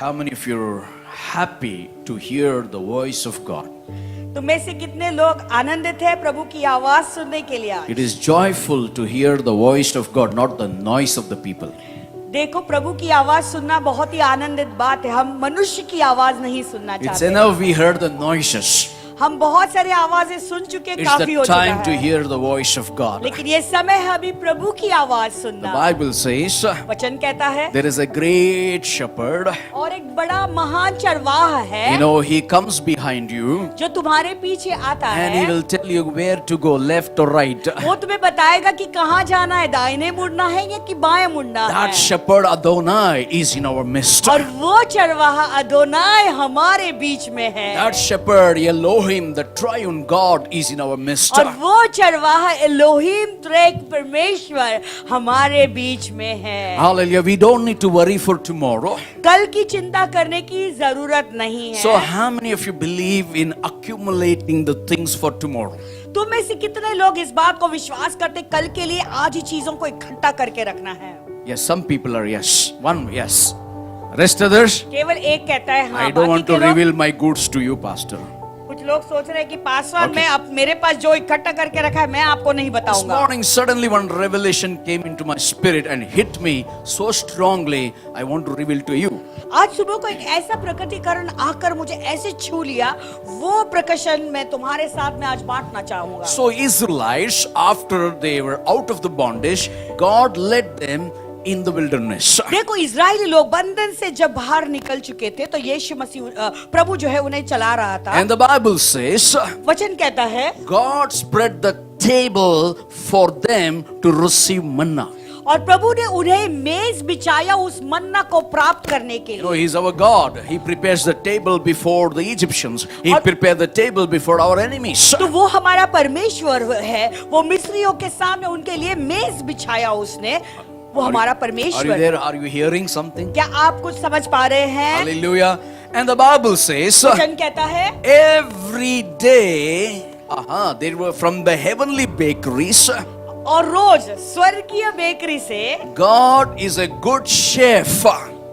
How many of you are happy to hear the voice of God? तुम में से कितने लोग आनंदित हैं प्रभु की आवाज सुनने के लिए आज? It is joyful to hear the voice of God, not the noise of the people. देखो प्रभु की आवाज सुनना बहुत ही आनंदित बात है। हम मनुष्य की आवाज नहीं सुनना It's चाहते। enough we heard the noises. हम बहुत सारी आवाजें सुन चुके, It's काफी हो the चुका time to है। hear the voice of God. लेकिन ये समय है अभी प्रभु की आवाज The सुनना। Bible says वचन कहता है there is a great shepherd. और एक बड़ा महान चरवाहा है You know, he comes behind you जो तुम्हारे पीछे आता and he है। will tell you where to go, left or right. वो तुम्हें बताएगा कि कहाँ जाना है, दाहिने मुड़ना है या कि बाएं मुड़ना That है। shepherd Adonai is in our midst. और वो चरवाहा अदोनाय हमारे बीच में है। That shepherd Elohim, the triune God, is in our midst. और वो चरवाहा एलोहिम त्रेक परमेश्वर हमारे बीच में है। Hallelujah. We don't need to worry for tomorrow. कल की चिंता करने की जरूरत नहीं है। So how many of you believe in accumulating the things for tomorrow? तुम में से कितने लोग इस बात को विश्वास करते कल के लिए आज ही चीजों को इकट्ठा करके रखना है? Yes, some people are yes. One, yes. Rest others, केवल एक कहता है हाँ। I don't want बाकी to के लोग- reveal my goods to you, Pastor. कुछ लोग सोच रहे हैं कि पासवान Okay. मैं अब मेरे पास जो इकट्ठा करके रखा है मैं आपको नहीं This बताऊंगा। morning, suddenly one revelation came into my spirit and hit me so strongly, I want to reveal to you. आज सुबह को एक ऐसा प्रकटीकरण आकर मुझे ऐसे छू लिया, वो प्रकाशन मैं तुम्हारे साथ में आज बांटना चाहूंगा। So Israelites, after they were out of the bondage, God led them in the wilderness. देखो इजरायली लोग बंधन से जब बाहर निकल चुके थे तो यीशु मसीह प्रभु जो है उन्हें चला रहा था। And the Bible says, वचन कहता है God spread the table for them to receive manna. और प्रभु ने उन्हें मेज बिछाया उस मन्ना को प्राप्त करने के You know, लिए। He's our God. He prepares the table before the Egyptians. He prepared the table before our enemies. तो वो हमारा परमेश्वर है, वो मिस्रियों के सामने उनके लिए मेज बिछाया उसने, वो हमारा Are you परमेश्वर। there? Are you hearing something? क्या आप कुछ समझ पा रहे हैं? Hallelujah. And the Bible says, वचन कहता है every day, they were from the heavenly bakeries. और रोज स्वर्गीय बेकरी से God is a good chef.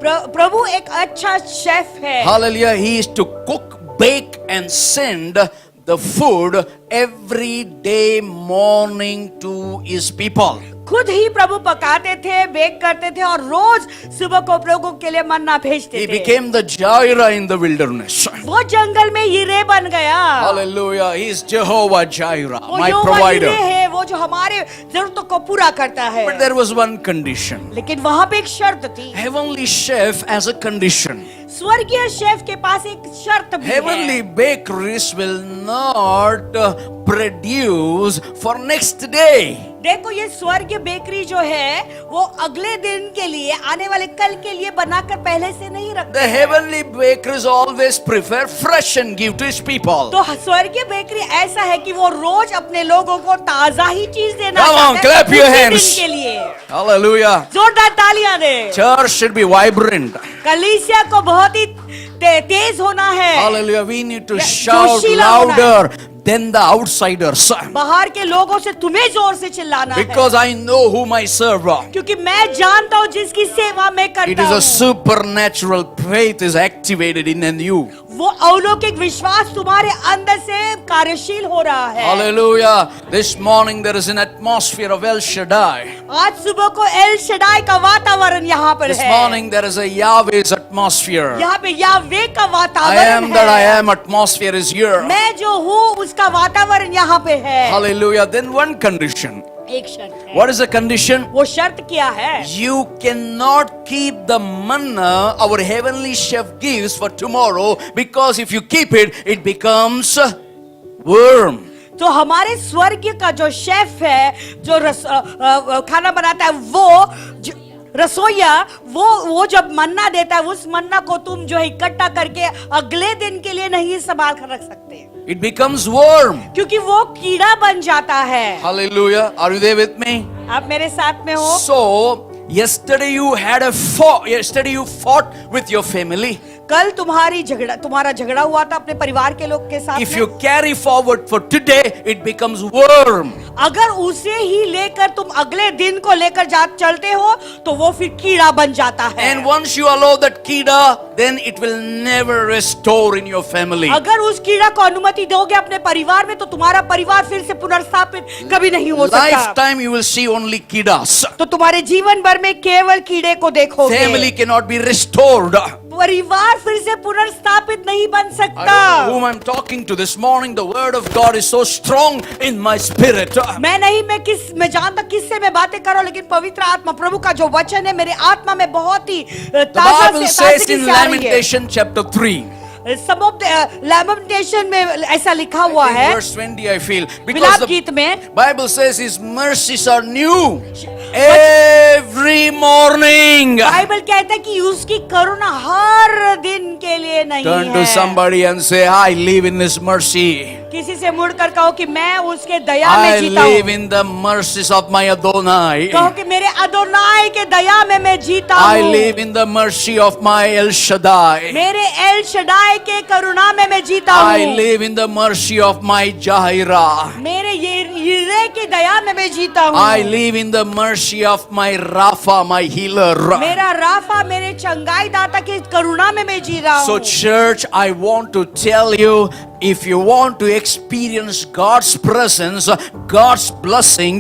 प्रभु एक अच्छा शेफ है। Hallelujah. He is to cook, bake and send the food every day morning to his people. खुद ही प्रभु पकाते थे, bake करते थे और रोज सुबह को प्रभु के लिए मन्ना भेजते He थे। became the Jireh in the wilderness. वो जंगल में यिरे बन गया। Hallelujah. He is Jehovah Jireh, वो my यहोवा provider. यिरे है, वो जो हमारे जरूरतों को पूरा करता है। But there was one condition. लेकिन वहाँ पे एक शर्त थी। Heavenly chef has a condition. स्वर्गीय शेफ के पास एक शर्त भी Heavenly है। bakeries will not produce for next day. देखो ये स्वर्गीय बेकरी जो है वो अगले दिन के लिए, आने वाले कल के लिए बनाकर पहले से नहीं रखते The हैं। heavenly bakeries always prefer fresh and give to his people. तो स्वर्गीय बेकरी ऐसा है कि वो रोज अपने लोगों को ताजा ही चीज देना Come on, चाहते हैं clap your उसी hands. दिन के लिए। Hallelujah. जोरदार तालियां दे। Church should be vibrant. कलीसिया को बहुत ही तेज होना है। Hallelujah. We need to Yeah, shout जोशीला होना है। louder than the outsiders. बाहर के लोगों से तुम्हें जोर से चिल्लाना है, Because I know whom I serve. क्योंकि मैं जानता हूँ जिसकी सेवा मैं It करता is a हूँ। supernatural faith is activated in you. वो अलौकिक विश्वास तुम्हारे अंदर से कार्यशील हो रहा है। Hallelujah. This morning there is an atmosphere of El Shaddai. आज सुबह को एल शडाई का वातावरण यहाँ पर This है। morning there is a Yahweh's atmosphere. यहाँ पे यावे का I वातावरण am that I है। am atmosphere is here. मैं जो हूँ उसका वातावरण यहाँ पे है। Hallelujah. Then one condition. एक शर्त है। What is the condition? वो शर्त क्या है? You cannot keep the manna our heavenly chef gives for tomorrow, because if you keep it, it becomes worm. तो हमारे स्वर्ग का जो शेफ है, जो खाना बनाता है, वो रसोईया वो जब मन्ना देता है, उस मन्ना को तुम जो है इकट्ठा करके अगले दिन के लिए नहीं संभाल कर रख सकते, It becomes worm. क्योंकि वो कीड़ा बन जाता है। Hallelujah. Are you there with me? आप मेरे साथ में हो? So, yesterday you fought with your family. कल तुम्हारा झगड़ा हुआ था अपने परिवार के लोग के साथ If में, you carry forward for today, it becomes worm. अगर उसे ही लेकर तुम अगले दिन को लेकर चलते हो तो वो फिर कीड़ा बन जाता है। And once you allow that kida, then it will never restore in your family. अगर उस कीड़ा को अनुमति दोगे अपने परिवार में तो तुम्हारा परिवार फिर से पुनर्स्थापित कभी नहीं हो सकता। Lifetime you will see only kidas. तो तुम्हारे जीवन भर में केवल कीड़े को देखोगे। Family cannot be restored. परिवार फिर से पुनर्स्थापित नहीं बन I सकता। don't know whom I'm talking to this morning. The word of God is so strong in my spirit. मैं जानता किससे मैं बातें कर रहा हूं, लेकिन पवित्र आत्मा प्रभु का जो वचन है मेरे आत्मा में बहुत ही The Bible says ताजगी in से आ रही है। Lamentation chapter 3. लैमेंटेशन में ऐसा लिखा हुआ In है, verse 20 I feel. Because विलाप the गीत में Bible says His mercies are new every morning. Bible कहता है कि उसकी करुणा हर दिन के लिए नहीं Turn to है। somebody and say, I live in His mercy. किसी से मुड़कर कहो कि मैं उसके दया I में जीता live हूँ। in the mercies of my Adonai. कहो कि मेरे अदोनाई के दया में मैं जीता I हूँ। live in the mercy of my El Shaddai. मेरे एल शदाई के करुणा में मैं जीता I हूँ। live in the mercy of my Jahira. मेरे यिरे की दया में मैं जीता हूँ। I live in the mercy of my Rapha, my healer. मेरा राफा मेरे चंगाई दाता की करुणा में मैं जी रहा So हूँ। church, I want to tell you, if you want to experience God's presence, God's blessing,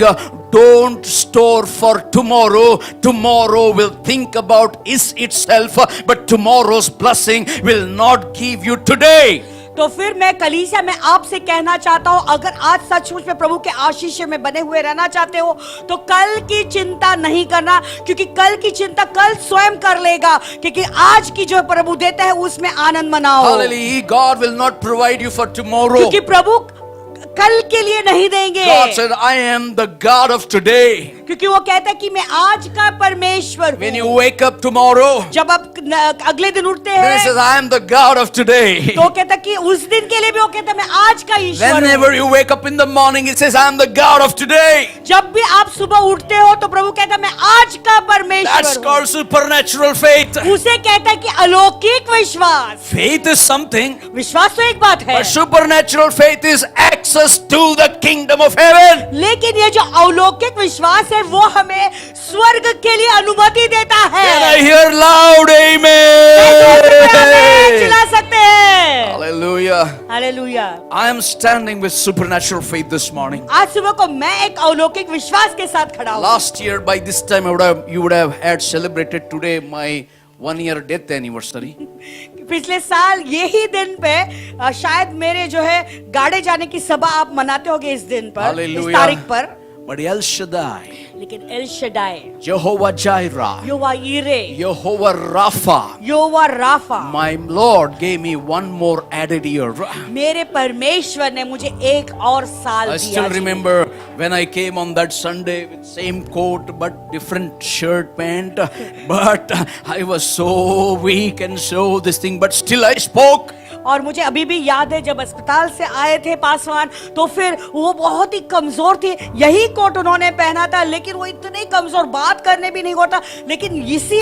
don't store for tomorrow. Tomorrow will think about itself, but tomorrow's blessing will not give you today. तो फिर मैं कलीसिया में आपसे कहना चाहता हूँ, अगर आज सचमुच में प्रभु के आशीष में बने हुए रहना चाहते हो तो कल की चिंता नहीं करना, क्योंकि कल की चिंता कल स्वयं कर लेगा, क्योंकि आज की जो प्रभु देता है उसमें आनंद मनाओ। Hallelujah. God will not provide you for tomorrow. क्योंकि प्रभु कल के लिए नहीं देंगे। God said, I am the God of today. क्योंकि वो कहता है कि मैं आज का परमेश्वर When हूँ। you wake up tomorrow, जब आप अगले दिन उठते then he says, हैं I am the God of today. तो वो कहता है कि उस दिन के लिए भी वो कहता है मैं आज का ईश्वर हूँ। Whenever you wake up in the morning, it says, I am the God of today. जब भी आप सुबह उठते हो तो प्रभु कहता है मैं आज का That's परमेश्वर हूँ। called supernatural faith. उसे कहता है कि अलौकिक विश्वास। Faith is something, विश्वास तो एक बात है, but supernatural faith is access to the kingdom of heaven. लेकिन ये जो अलौकिक विश्वास है वो हमें स्वर्ग के लिए अनुमति देता है। Can I hear loud amen? चिल्ला सकते हैं। Hallelujah. Hallelujah. I am standing with supernatural faith this morning. आज सुबह को मैं एक अलौकिक विश्वास के साथ खड़ा हूँ। Last year, by this time, you would have had celebrated today my 1-year death anniversary. पिछले साल यही दिन पे शायद मेरे जो है गाड़े जाने की सभा आप मनाते होगे इस दिन पर, इस Hallelujah. तारीख पर। But El Shaddai, लेकिन El Shaddai, Jehovah Jireh, Jehovah Jireh, Jehovah Rapha, Jehovah Rapha, my Lord gave me one more added year. मेरे परमेश्वर ने मुझे एक और साल I दिया। still remember when I came on that Sunday with same coat but different shirt, pant. But I was so weak and so this thing, but still I spoke. और मुझे अभी भी याद है जब अस्पताल से आए थे पासवान, तो फिर वो बहुत ही कमजोर थे। यही कोट उन्होंने पहना था, लेकिन वो इतने कमजोर, बात करने भी नहीं होता, लेकिन इसी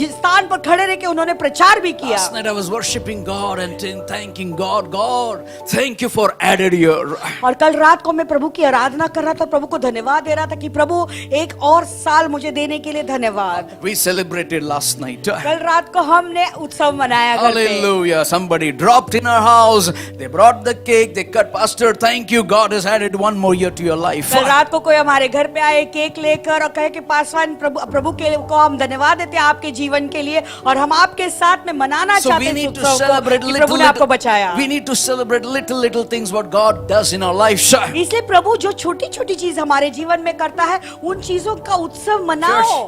स्थान पर खड़े रह के उन्होंने प्रचार भी किया। Last night I was worshiping God and thanking God. God, thank you for added year. और कल रात को मैं प्रभु की आराधना कर रहा था, प्रभु को धन्यवाद दे रहा था कि प्रभु एक और साल मुझे देने के लिए धन्यवाद। We celebrated last night. कल रात को हमने उत्सव मनाया घर पे। Hallelujah. Somebody dropped in our house. They brought the cake. They cut. Pastor, thank you. God has added one more year to your life. कल रात को कोई हमारे घर पे आए केक लेकर और कहे कि पासवान प्रभु के को हम धन्यवाद देते हैं आपके जीवन के लिए, और हम आपके साथ में मनाना So चाहते we हैं need to उत्सव को celebrate कि प्रभु ने आपको बचाया। we need to celebrate little things what God does in our lives. इसलिए प्रभु जो छोटी छोटी चीज हमारे जीवन में करता है उन चीजों का उत्सव मनाओ।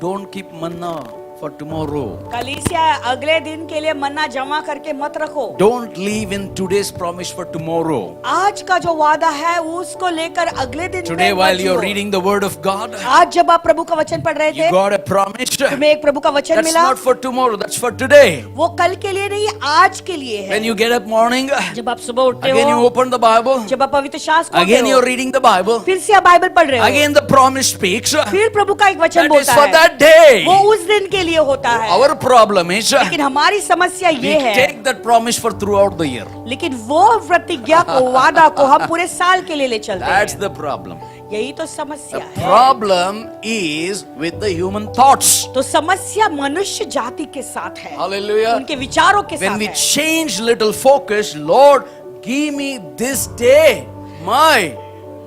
Don't keep manna for tomorrow. कलीसिया अगले दिन के लिए मन्ना जमा करके मत रखो। Don't leave in today's promise for tomorrow. आज का जो वादा है उसको लेकर अगले दिन Today में while मत you're Jio. reading the word of God, आज जब आप प्रभु का वचन पढ़ रहे you थे, got a promise. तुम्हें एक प्रभु का वचन That's मिला, not for tomorrow, that's for today. वो कल के लिए नहीं, आज के लिए है। When you get up morning, जब आप सुबह उठते again you हो, open the Bible, जब आप पवित्र शास्त्र खोलते again हो, you're reading the Bible, फिर से आप बाइबल पढ़ रहे हो, again the promise speaks. फिर प्रभु का एक वचन That is बोलता for है, that day. वो उस दिन के लिए होता है, Our problem is लेकिन हमारी समस्या we ये है, take that promise for throughout the year. लेकिन वो प्रतिज्ञा को, वादा को हम पूरे साल के लिए ले चलते That's हैं। the problem. यही तो समस्या The है। problem is with the human thoughts. तो समस्या मनुष्य जाति के साथ है, Hallelujah. उनके विचारों के When साथ we है। change little focus, Lord, give me this day my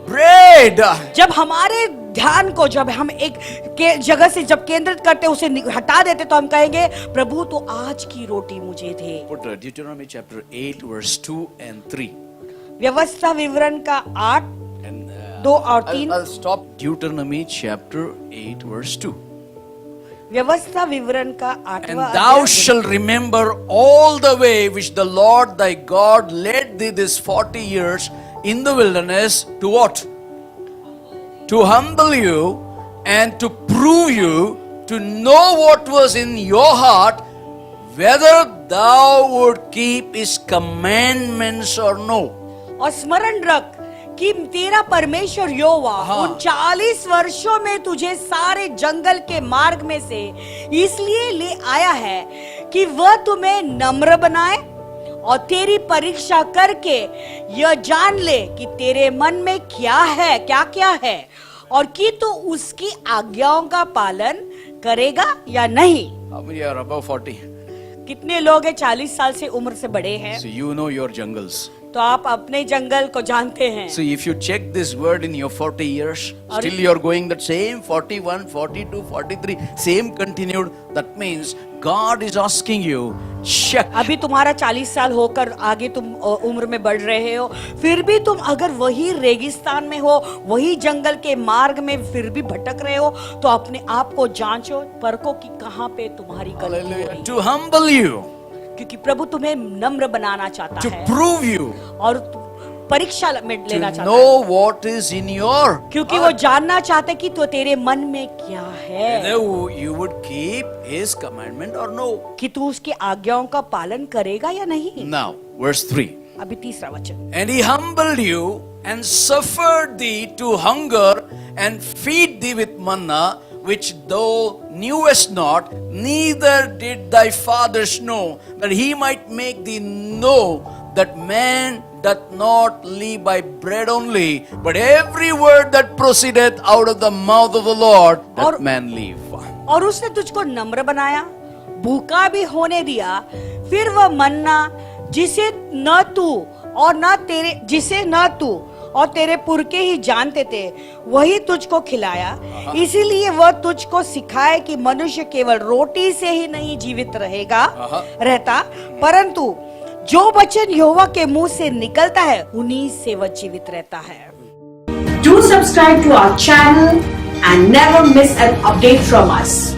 bread. जब हमारे ध्यान को, जब हम एक के जगह से जब केंद्रित करते, उसे हटा देते, तो हम कहेंगे प्रभु तो आज की रोटी मुझे दे। Put Deuteronomy chapter 8 verse 2 and 3. व्यवस्था विवरण का 8, And 2 और 3। I'll stop Deuteronomy chapter 8 verse 2. व्यवस्था विवरण का 8वां And thou shalt remember all the way which the Lord thy God led thee this 40 years in the wilderness to what? To humble you and to prove you, to know what was in your heart, whether thou would keep his commandments or no. और स्मरण रख कि तेरा परमेश्वर यहोवा उन 40 वर्षों में तुझे सारे जंगल के मार्ग में से इसलिए ले आया है कि वह तुम्हें नम्र बनाए और तेरी परीक्षा करके यह जान ले कि तेरे मन में क्या है, क्या क्या है, और कि तू उसकी आज्ञाओं का पालन करेगा या नहीं। How many are above 40? कितने लोग हैं 40 साल से उम्र से बड़े हैं? So you know your jungles. तो आप अपने जंगल को जानते हैं। So if you check this word in your 40 years, still you are going that same 41, 42, 43, same continued. That means God is asking you, check. अभी तुम्हारा 40 साल होकर आगे तुम उम्र में बढ़ रहे हो, फिर भी तुम अगर वही रेगिस्तान में हो, वही जंगल के मार्ग में फिर भी भटक रहे हो, तो अपने आप को जांचो, परखो कि कहाँ पे तुम्हारी गलती हो रही है। To humble you, क्योंकि प्रभु तुम्हें नम्र बनाना चाहता to है prove you, और परीक्षा में लेना to चाहता है, know what is in your क्योंकि वो जानना चाहते हैं कि तो तेरे मन में क्या है, whether you would keep his commandment or no. कि तू उसकी आज्ञाओं का पालन करेगा या नहीं। Now, verse 3. अभी तीसरा वचन। And he humbled you and suffered thee to hunger and feed thee with manna, which thou knewest not, neither did thy fathers know, that he might make thee know that man doth not live by bread only, but every word that proceedeth out of the mouth of the Lord, that man live. और उसने तुझको नम्र बनाया, भूखा भी होने दिया, फिर वह मन्ना जिसे न तू और तेरे पुरखे ही जानते थे, वही तुझको खिलाया। इसीलिए वह तुझको सिखाए कि मनुष्य केवल रोटी से ही नहीं जीवित रहता, परंतु जो वचन यहोवा के मुंह से निकलता है, उन्हीं से वह जीवित रहता है। Do subscribe to our channel and never miss an update from us.